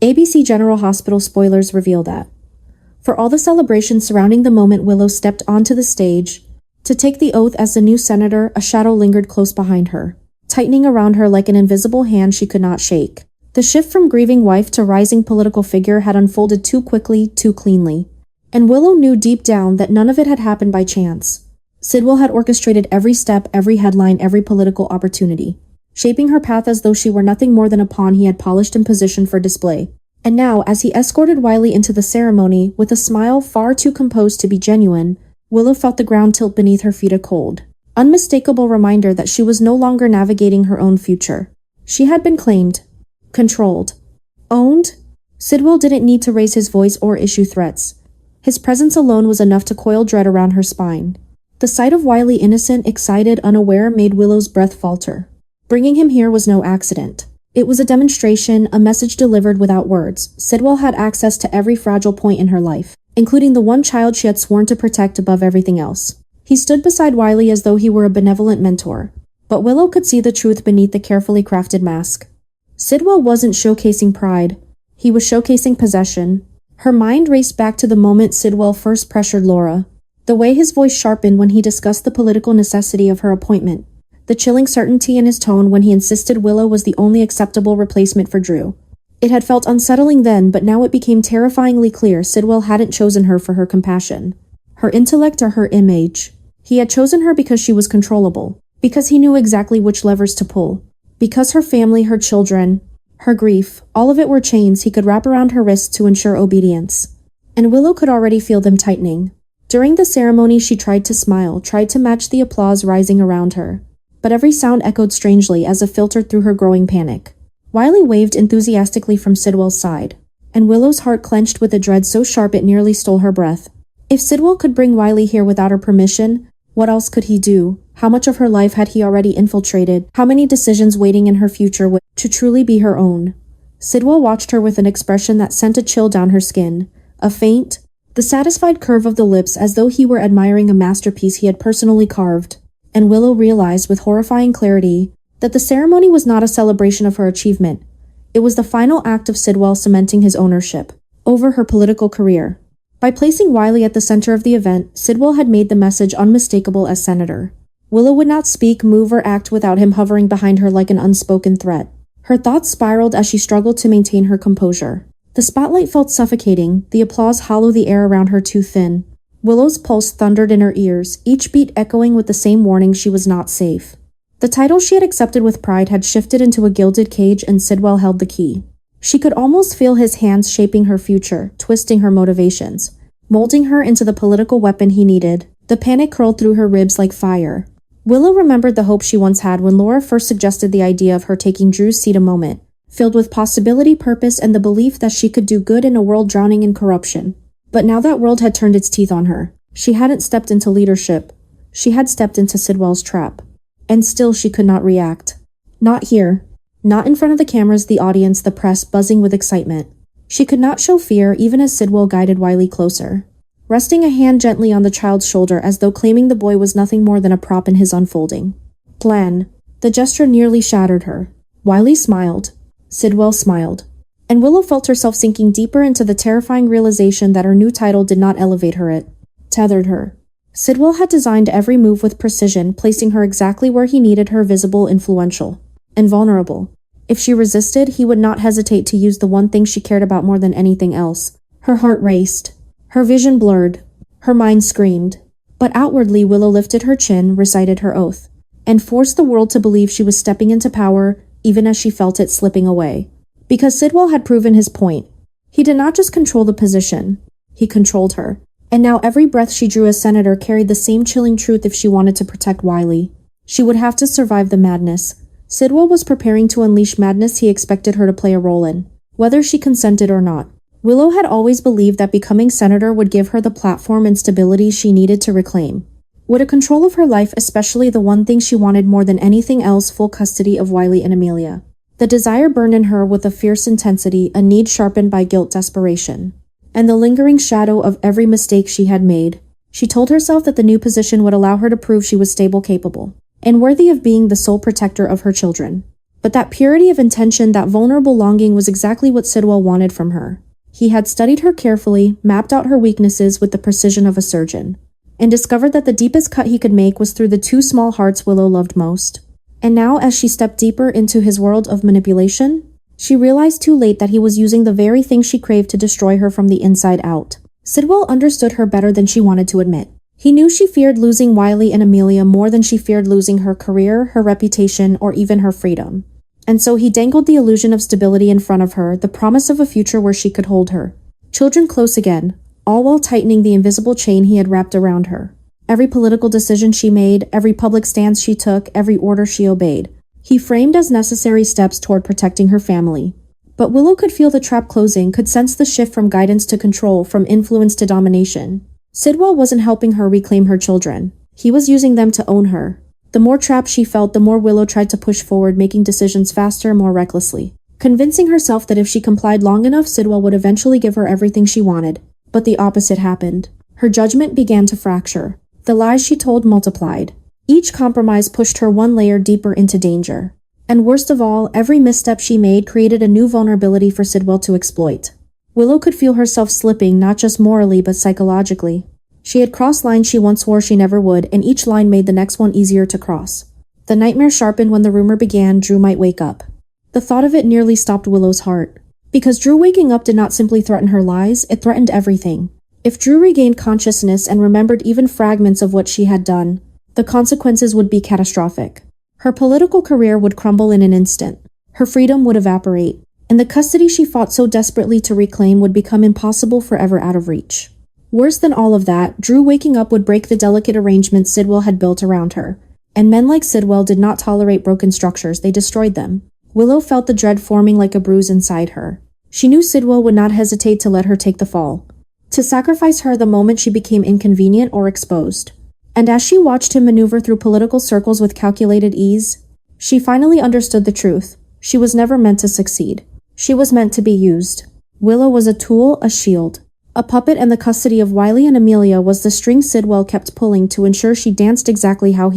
ABC General Hospital Spoilers reveal that. For all the celebration surrounding the moment Willow stepped onto the stage to take the oath as the new senator, a shadow lingered close behind her, tightening around her like an invisible hand she could not shake. The shift from grieving wife to rising political figure had unfolded too quickly, too cleanly. And Willow knew deep down that none of it had happened by chance. Sidwell had orchestrated every step, every headline, every political opportunity, shaping her path as though she were nothing more than a pawn he had polished and positioned for display. And now, as he escorted Wiley into the ceremony, with a smile far too composed to be genuine, Willow felt the ground tilt beneath her feet, a cold, unmistakable reminder that she was no longer navigating her own future. She had been claimed, controlled, owned. Sidwell didn't need to raise his voice or issue threats. His presence alone was enough to coil dread around her spine. The sight of Wiley, innocent, excited, unaware, made Willow's breath falter. Bringing him here was no accident. It was a demonstration, a message delivered without words. Sidwell had access to every fragile point in her life, including the one child she had sworn to protect above everything else. He stood beside Wiley as though he were a benevolent mentor, but Willow could see the truth beneath the carefully crafted mask. Sidwell wasn't showcasing pride. He was showcasing possession. Her mind raced back to the moment Sidwell first pressured Laura. The way his voice sharpened when he discussed the political necessity of her appointment. The chilling certainty in his tone when he insisted Willow was the only acceptable replacement for Drew. It had felt unsettling then, but now it became terrifyingly clear Sidwell hadn't chosen her for her compassion, her intellect, or her image. He had chosen her because she was controllable, because he knew exactly which levers to pull, because her family, her children, her grief, all of it were chains he could wrap around her wrists to ensure obedience. And Willow could already feel them tightening. During the ceremony, she tried to smile, tried to match the applause rising around her. But every sound echoed strangely as it filtered through her growing panic. Wiley waved enthusiastically from Sidwell's side, and Willow's heart clenched with a dread so sharp it nearly stole her breath. If Sidwell could bring Wiley here without her permission, what else could he do? How much of her life had he already infiltrated? How many decisions waiting in her future to truly be her own? Sidwell watched her with an expression that sent a chill down her skin, a faint, the satisfied curve of the lips as though he were admiring a masterpiece he had personally carved. And Willow realized with horrifying clarity that the ceremony was not a celebration of her achievement. It was the final act of Sidwell cementing his ownership over her political career. By placing Wiley at the center of the event, Sidwell had made the message unmistakable as senator. Willow would not speak, move, or act without him hovering behind her like an unspoken threat. Her thoughts spiraled as she struggled to maintain her composure. The spotlight felt suffocating, the applause hollow, the air around her too thin. Willow's pulse thundered in her ears, each beat echoing with the same warning she was not safe. The title she had accepted with pride had shifted into a gilded cage, and Sidwell held the key. She could almost feel his hands shaping her future, twisting her motivations, molding her into the political weapon he needed. The panic curled through her ribs like fire. Willow remembered the hope she once had when Laura first suggested the idea of her taking Drew's seat, a moment filled with possibility, purpose, and the belief that she could do good in a world drowning in corruption. But now that world had turned its teeth on her. She hadn't stepped into leadership. She had stepped into Sidwell's trap. And still she could not react. Not here. Not in front of the cameras, the audience, the press buzzing with excitement. She could not show fear even as Sidwell guided Wiley closer, resting a hand gently on the child's shoulder as though claiming the boy was nothing more than a prop in his unfolding plan. The gesture nearly shattered her. Wiley smiled. Sidwell smiled. And Willow felt herself sinking deeper into the terrifying realization that her new title did not elevate her, it tethered her. Sidwell had designed every move with precision, placing her exactly where he needed her, visible, influential, and vulnerable. If she resisted, he would not hesitate to use the one thing she cared about more than anything else. Her heart raced. Her vision blurred. Her mind screamed. But outwardly, Willow lifted her chin, recited her oath, and forced the world to believe she was stepping into power, even as she felt it slipping away. Because Sidwell had proven his point. He did not just control the position. He controlled her. And now every breath she drew as senator carried the same chilling truth. If she wanted to protect Wiley, she would have to survive the madness. Sidwell was preparing to unleash madness he expected her to play a role in, whether she consented or not. Willow had always believed that becoming senator would give her the platform and stability she needed to reclaim. Would a control of her life, especially the one thing she wanted more than anything else, full custody of Wiley and Amelia. The desire burned in her with a fierce intensity, a need sharpened by guilt, desperation, and the lingering shadow of every mistake she had made. She told herself that the new position would allow her to prove she was stable, capable, and worthy of being the sole protector of her children. But that purity of intention, that vulnerable longing was exactly what Sidwell wanted from her. He had studied her carefully, mapped out her weaknesses with the precision of a surgeon, and discovered that the deepest cut he could make was through the two small hearts Willow loved most. And now, as she stepped deeper into his world of manipulation, she realized too late that he was using the very thing she craved to destroy her from the inside out. Sidwell understood her better than she wanted to admit. He knew she feared losing Wiley and Amelia more than she feared losing her career, her reputation, or even her freedom. And so he dangled the illusion of stability in front of her, the promise of a future where she could hold her children close again, all while tightening the invisible chain he had wrapped around her. Every political decision she made, every public stance she took, every order she obeyed, he framed as necessary steps toward protecting her family. But Willow could feel the trap closing, could sense the shift from guidance to control, from influence to domination. Sidwell wasn't helping her reclaim her children. He was using them to own her. The more trapped she felt, the more Willow tried to push forward, making decisions faster, more recklessly, convincing herself that if she complied long enough, Sidwell would eventually give her everything she wanted. But the opposite happened. Her judgment began to fracture. The lies she told multiplied. Each compromise pushed her one layer deeper into danger. And worst of all, every misstep she made created a new vulnerability for Sidwell to exploit. Willow could feel herself slipping, not just morally but psychologically. She had crossed lines she once swore she never would, and each line made the next one easier to cross. The nightmare sharpened when the rumor began Drew might wake up. The thought of it nearly stopped Willow's heart. Because Drew waking up did not simply threaten her lies, it threatened everything. If Drew regained consciousness and remembered even fragments of what she had done, the consequences would be catastrophic. Her political career would crumble in an instant. Her freedom would evaporate, and the custody she fought so desperately to reclaim would become impossible, forever out of reach. Worse than all of that, Drew waking up would break the delicate arrangements Sidwell had built around her. And men like Sidwell did not tolerate broken structures, they destroyed them. Willow felt the dread forming like a bruise inside her. She knew Sidwell would not hesitate to let her take the fall, to sacrifice her the moment she became inconvenient or exposed. And as she watched him maneuver through political circles with calculated ease, she finally understood the truth. She was never meant to succeed. She was meant to be used. Willow was a tool, a shield. A puppet, and the custody of Wiley and Amelia was the string Sidwell kept pulling to ensure she danced exactly how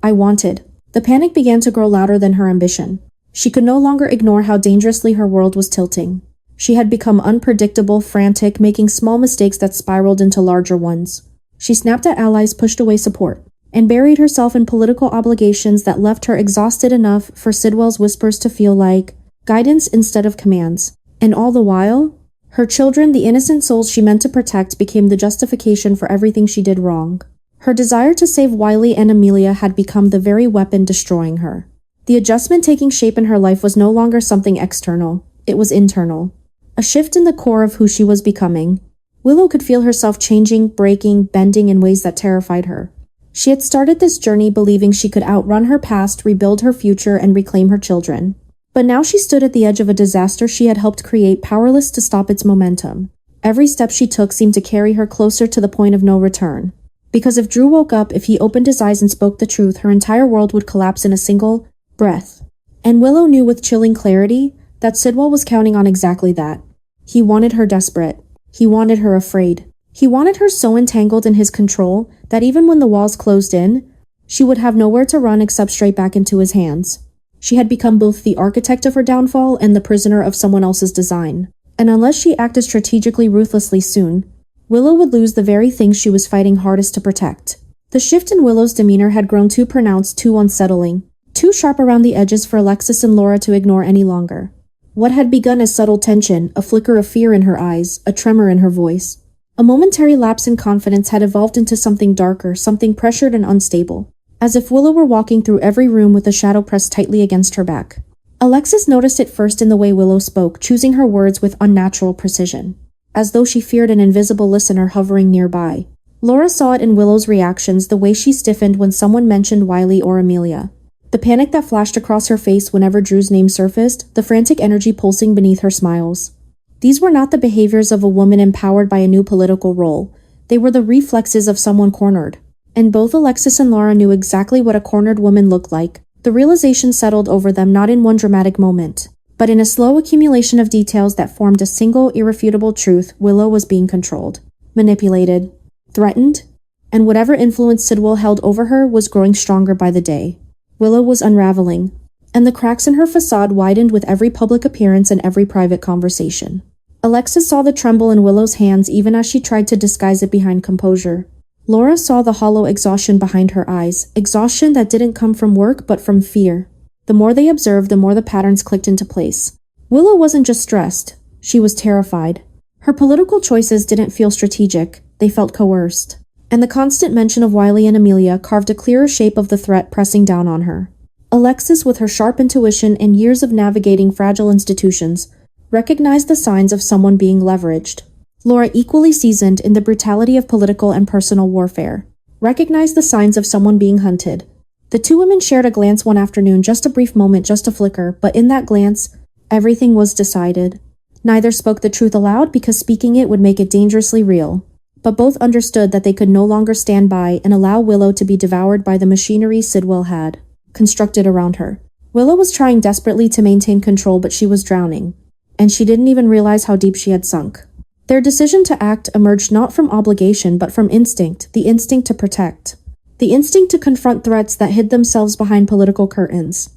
I wanted. The panic began to grow louder than her ambition. She could no longer ignore how dangerously her world was tilting. She had become unpredictable, frantic, making small mistakes that spiraled into larger ones. She snapped at allies, pushed away support, and buried herself in political obligations that left her exhausted enough for Sidwell's whispers to feel like guidance instead of commands. And all the while, her children, the innocent souls she meant to protect, became the justification for everything she did wrong. Her desire to save Wiley and Amelia had become the very weapon destroying her. The adjustment taking shape in her life was no longer something external. It was internal. A shift in the core of who she was becoming. Willow could feel herself changing, breaking, bending in ways that terrified her. She had started this journey believing she could outrun her past, rebuild her future, and reclaim her children. But now she stood at the edge of a disaster she had helped create, powerless to stop its momentum. Every step she took seemed to carry her closer to the point of no return. Because if Drew woke up, if he opened his eyes and spoke the truth, her entire world would collapse in a single breath. And Willow knew with chilling clarity that Sidwell was counting on exactly that. He wanted her desperate. He wanted her afraid. He wanted her so entangled in his control that even when the walls closed in, she would have nowhere to run except straight back into his hands. She had become both the architect of her downfall and the prisoner of someone else's design. And unless she acted strategically ruthlessly soon, Willow would lose the very thing she was fighting hardest to protect. The shift in Willow's demeanor had grown too pronounced, too unsettling, too sharp around the edges for Alexis and Laura to ignore any longer. What had begun as subtle tension, a flicker of fear in her eyes, a tremor in her voice, a momentary lapse in confidence had evolved into something darker, something pressured and unstable. As if Willow were walking through every room with a shadow pressed tightly against her back. Alexis noticed it first in the way Willow spoke, choosing her words with unnatural precision, as though she feared an invisible listener hovering nearby. Laura saw it in Willow's reactions, the way she stiffened when someone mentioned Wiley or Amelia, the panic that flashed across her face whenever Drew's name surfaced, the frantic energy pulsing beneath her smiles. These were not the behaviors of a woman empowered by a new political role. They were the reflexes of someone cornered. And both Alexis and Laura knew exactly what a cornered woman looked like. The realization settled over them not in one dramatic moment, but in a slow accumulation of details that formed a single irrefutable truth: Willow was being controlled, manipulated, threatened, and whatever influence Sidwell held over her was growing stronger by the day. Willow was unraveling. and the cracks in her facade widened with every public appearance and every private conversation. Alexis saw the tremble in Willow's hands even as she tried to disguise it behind composure. Laura saw the hollow exhaustion behind her eyes, exhaustion that didn't come from work but from fear. The more they observed, the more the patterns clicked into place. Willow wasn't just stressed, she was terrified. Her political choices didn't feel strategic, they felt coerced. And the constant mention of Wiley and Amelia carved a clearer shape of the threat pressing down on her. Alexis, with her sharp intuition and years of navigating fragile institutions, recognized the signs of someone being leveraged. Laura, equally seasoned in the brutality of political and personal warfare, recognized the signs of someone being hunted. The two women shared a glance one afternoon, just a brief moment, just a flicker, but in that glance, everything was decided. Neither spoke the truth aloud because speaking it would make it dangerously real, but both understood that they could no longer stand by and allow Willow to be devoured by the machinery Sidwell had constructed around her. Willow was trying desperately to maintain control, but she was drowning, and she didn't even realize how deep she had sunk. Their decision to act emerged not from obligation but from instinct, the instinct to protect. The instinct to confront threats that hid themselves behind political curtains.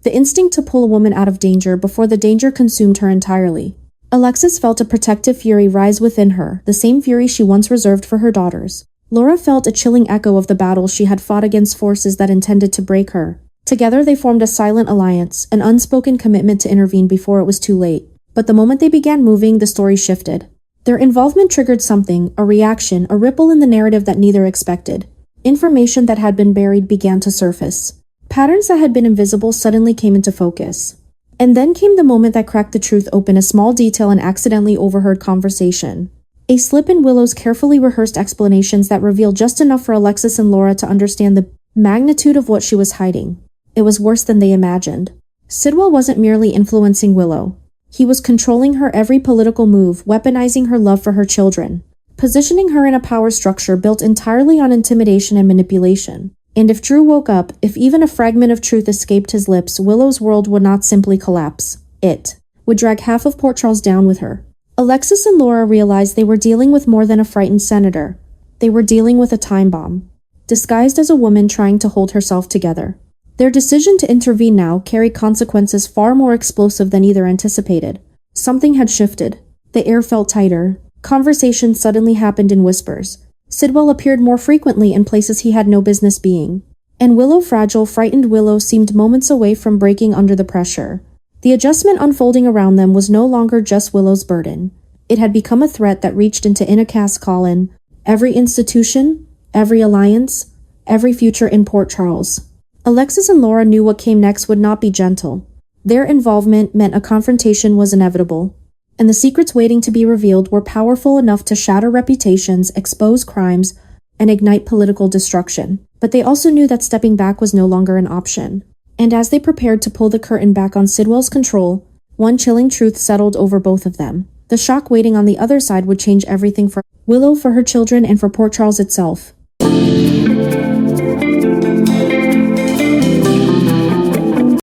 The instinct to pull a woman out of danger before the danger consumed her entirely. Alexis felt a protective fury rise within her, the same fury she once reserved for her daughters. Laura felt a chilling echo of the battles she had fought against forces that intended to break her. Together they formed a silent alliance, an unspoken commitment to intervene before it was too late. But the moment they began moving, the story shifted. Their involvement triggered something, a reaction, a ripple in the narrative that neither expected. Information that had been buried began to surface. Patterns that had been invisible suddenly came into focus. And then came the moment that cracked the truth open, a small detail, an accidentally overheard conversation. A slip in Willow's carefully rehearsed explanations that revealed just enough for Alexis and Laura to understand the magnitude of what she was hiding. It was worse than they imagined. Sidwell wasn't merely influencing Willow. He was controlling her every political move, weaponizing her love for her children, positioning her in a power structure built entirely on intimidation and manipulation. And if Drew woke up, if even a fragment of truth escaped his lips, Willow's world would not simply collapse. It would drag half of Port Charles down with her. Alexis and Laura realized they were dealing with more than a frightened senator. They were dealing with a time bomb, disguised as a woman trying to hold herself together. Their decision to intervene now carried consequences far more explosive than either anticipated. Something had shifted. The air felt tighter. Conversations suddenly happened in whispers. Sidwell appeared more frequently in places he had no business being. And Willow, fragile, frightened Willow, seemed moments away from breaking under the pressure. The adjustment unfolding around them was no longer just Willow's burden. It had become a threat that reached into Innicass-Collin, every institution, every alliance, every future in Port Charles. Alexis and Laura knew what came next would not be gentle. Their involvement meant a confrontation was inevitable, and the secrets waiting to be revealed were powerful enough to shatter reputations, expose crimes, and ignite political destruction. But they also knew that stepping back was no longer an option. And as they prepared to pull the curtain back on Sidwell's control, one chilling truth settled over both of them. The shock waiting on the other side would change everything for Willow, for her children, and for Port Charles itself.